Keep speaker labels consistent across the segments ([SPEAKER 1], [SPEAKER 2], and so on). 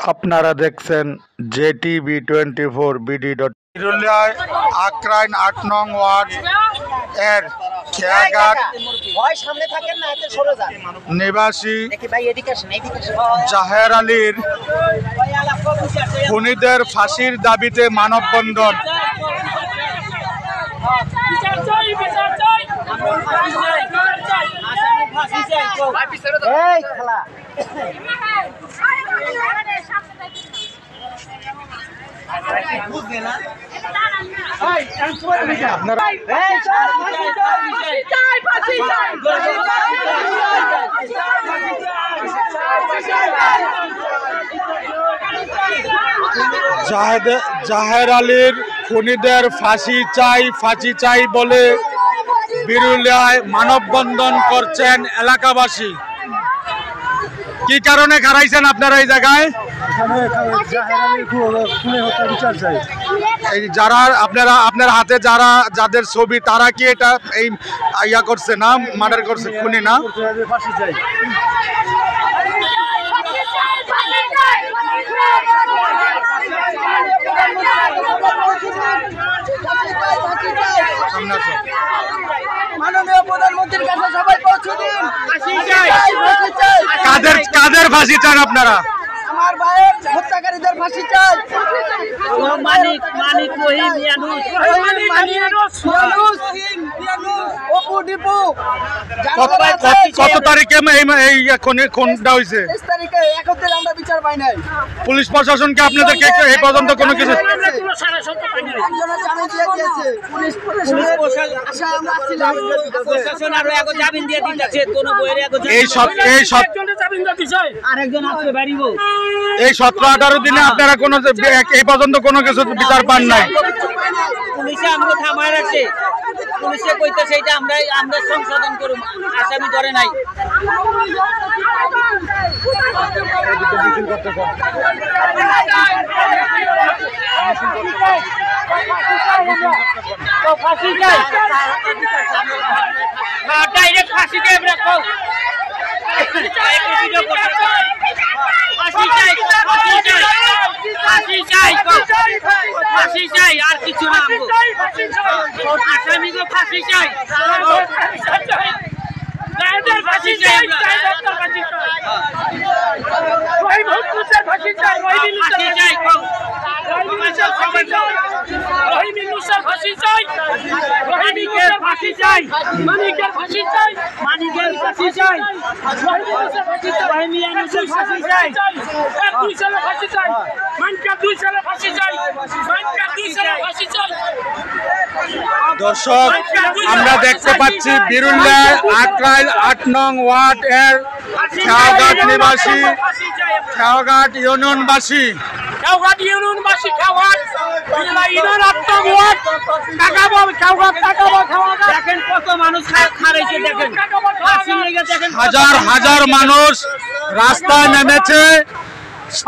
[SPEAKER 1] আপনারা দেখছেন JTV24 BD. বিরুলিয়ায় আক্রাইন ৮ নং ওয়ার্ড এর খেয়াঘাট নিবাসী জাহের আলীর খুনিদের ফাঁসির দাবিতে মানববন্ধন। জাহের আলীর খুনিদের ফাঁসি চাই বলে বিরুলিয়ায় মানববন্ধন করছেন এলাকাবাসী। কি কারণে খারাইছেন আপনারা এই জায়গায়? এই যারা আপনার হাতে যাদের ছবি তারা কি এটা এই ইয়া করছে না, মার্ডার করছে, খুনি না?
[SPEAKER 2] মাননীয় প্রধানমন্ত্রীর কাছে সবাই পৌঁছে দিন।
[SPEAKER 1] কাদের ফাঁসি চান আপনারা?
[SPEAKER 2] আমার ভাইয়ের হত্যাকারীদের ফাঁসি চাই।
[SPEAKER 1] কত তারিখে খুনটা হয়েছে?
[SPEAKER 2] আমরা বিচার পাই নাই।
[SPEAKER 1] পুলিশ প্রশাসনকে আপনাদেরকে এই পর্যন্ত কোনো কিছু এই 17-18 দিনে আপনারা কোনো এই পর্যন্ত কোনো কিছু বিচার পান নাই?
[SPEAKER 3] পুলিশে আমাকে থামায় রাখছে, পুলিশে কইতে সেইটা আমরা সংশোধন করব, আসামি ধরে নাই। ফাঁসি চাই, ডাইরেক্ট ফাঁসি চাই, ফাঁসি চাই, আর কিছু না। আসামিকে ফাঁসি চাই, ফাঁসি চাই,
[SPEAKER 1] দর্শক, আমরা দেখতে পাচ্ছি বিরুলিয়ায় আক্রাইল ৮ নং ওয়ার্ড এর খেয়াঘাট নিবাসী, খেয়াঘাট ইউনিয়নবাসী,
[SPEAKER 3] দেখেন কত মানুষ খারাইছে, দেখেন
[SPEAKER 1] হাজার হাজার মানুষ রাস্তায় নেমেছে।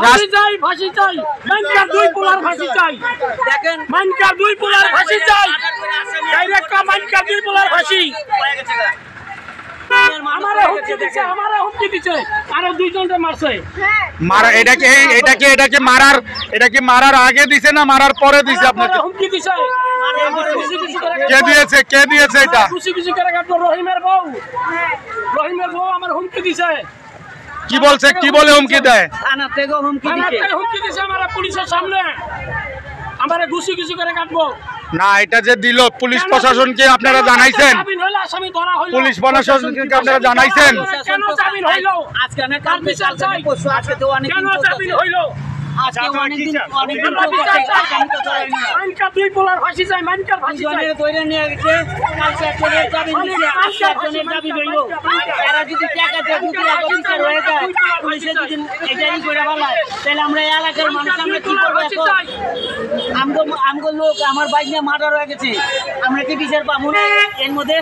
[SPEAKER 3] ফাঁসি চাই, ফাঁসি চাই, মাইনকার 2 পোলার ফাঁসি চাই। দেখেন মাইনকার 2 পোলার ফাঁসি চাই, ডাইরেক্ট মাইনকার 2 পোলার ফাঁসি। আমারে হুমকি দিছে, আরো 2 জনকে মারছে।
[SPEAKER 1] এটা কি মারার আগে দিছে না মারার পরে দিছে আপনাকে?
[SPEAKER 3] হুমকি দিছে।
[SPEAKER 1] কে দিয়েছে এটা?
[SPEAKER 3] খুশি করে কাটলো রহিমের বউ আমার হুমকি দিছে।
[SPEAKER 1] কি বলছে, কি বলে হুমকি দেয়?
[SPEAKER 3] থানা থেকে হুমকি দিছে আমার পুলিশের সামনে, আমারে ঘুষি করে কাটবো
[SPEAKER 1] না। এটা যে দিল পুলিশ প্রশাসনকে আপনারা জানাইছেন? পুলিশ প্রশাসনকে আপনারা জানাইছেন?
[SPEAKER 3] কেন জামিন হইলো? আজকে না কাল বিচার চাই, আজকে তো অনেক কেন জামিন হইলো? আজকে অনেকদিন মাইনকার 2 পোলার ফাঁসি চাই, মাইনকার ফাঁসি চাই। কইরা নিয়ে গেছে, কালকে করে জামিন দিছে, আজকে জনের দাবি হইলো। এরা যদি টাকা দিয়ে বিচার হয়ে যায়, পুলিশে যদি এটাই করে বলায়, তাহলে আমরা এলাকার মানুষ আমরা কি করবো? আমগো লোক, আমার বাইক নিয়ে মার্ডার হয়ে গেছে, আমরা কি বিচার পাবো না? এর মধ্যে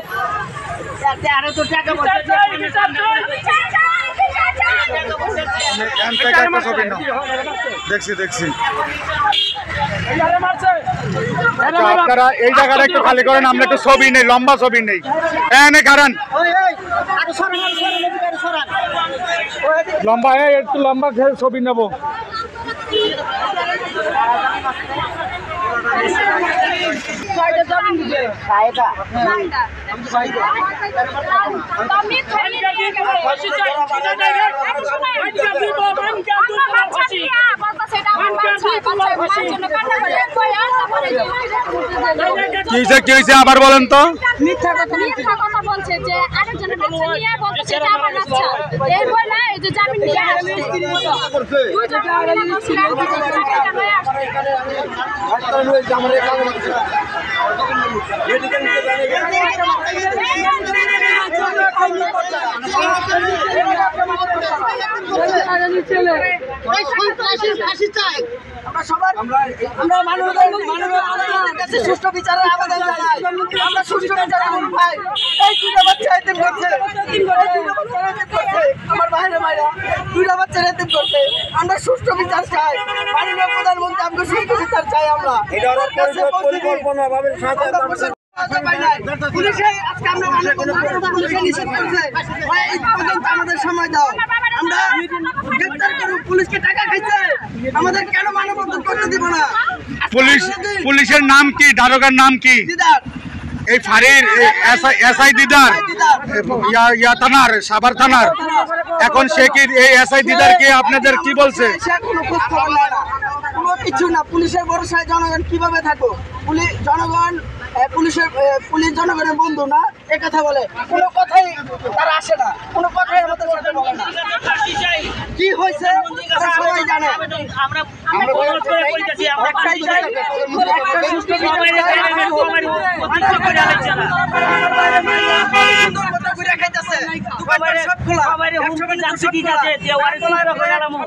[SPEAKER 3] আরো তো টাকা পয়সা
[SPEAKER 1] দেখছি। আপনারা এই জায়গাটা একটু খালি করেন, আমরা একটু ছবি নেই, লম্বা ছবি নেই। এনে কারণ লম্বা একটু লম্বা ছবি নেব। কি হয়েছে আবার বলেন তো।
[SPEAKER 4] মিথ্যা কথা বলছে যে আরেকজনের বাচ্চা নিয়ে বলছে সেটা আমার বাচ্চা। এই বই না এই যে জামিন নিয়ে আসছে। দুইজন মিলে বলছিলেন এটা হয়ে আসছে।
[SPEAKER 2] আমরা মাননীয় কাছে সুষ্ঠু বিচারের আবেদন জানাই। আমরা সুষ্ঠু বিচার পাই। এই দুইটা বাচ্চা এতিম করছে, আমার বাইরে মাইরা দুইটা বাচ্চা এতিম করছে। আমরা সুষ্ঠু বিচার চাই। মাননীয় প্রধানমন্ত্রী আমাকে সুষ্ঠু বিচার চাই। আমরা পুলিশে আজকে আমরা পুলিশে নিষেধ করছে এই পর্যন্ত আমাদের সময় দাও। আমরা গ্রেপ্তার করব। পুলিশকে টাকা খাইছে, আমাদের কেন মানববন্ধন করতে দিব না?
[SPEAKER 1] পুলিশের নাম কি, দারোগার নাম কি?
[SPEAKER 2] দিদার
[SPEAKER 1] এই ফাঁড়ির এসআই দিদার ইয়া থানার, সাভার থানার। এখন সে কি এই এসআই দিদার কে আপনাদের কি বলছে?
[SPEAKER 2] সে কোনো খোঁজ খবর নেয় না, কোনো কিছু না। পুলিশের ভরসায় জনগণ কিভাবে থাকো? পুলিশ জনগণের বন্ধু না, এ কথা বলে। কোনো কথাই তারা আসে না, কোনো কথাই আমাদের সাথে বলে না। কি হয়েছে তারা সবাই জানে।
[SPEAKER 3] আমরা অনুরোধ করে বলতেছি আমরা
[SPEAKER 2] একটাই চাই, একটা সুষ্ঠু বিচার চাই। সুন্দর কথা কইরা খাইতেছে, দোকানপাট সব খোলা।
[SPEAKER 3] সবাই হুমকি জানছি কি আছে যে ওয়ারে চিন্তা করে আলামু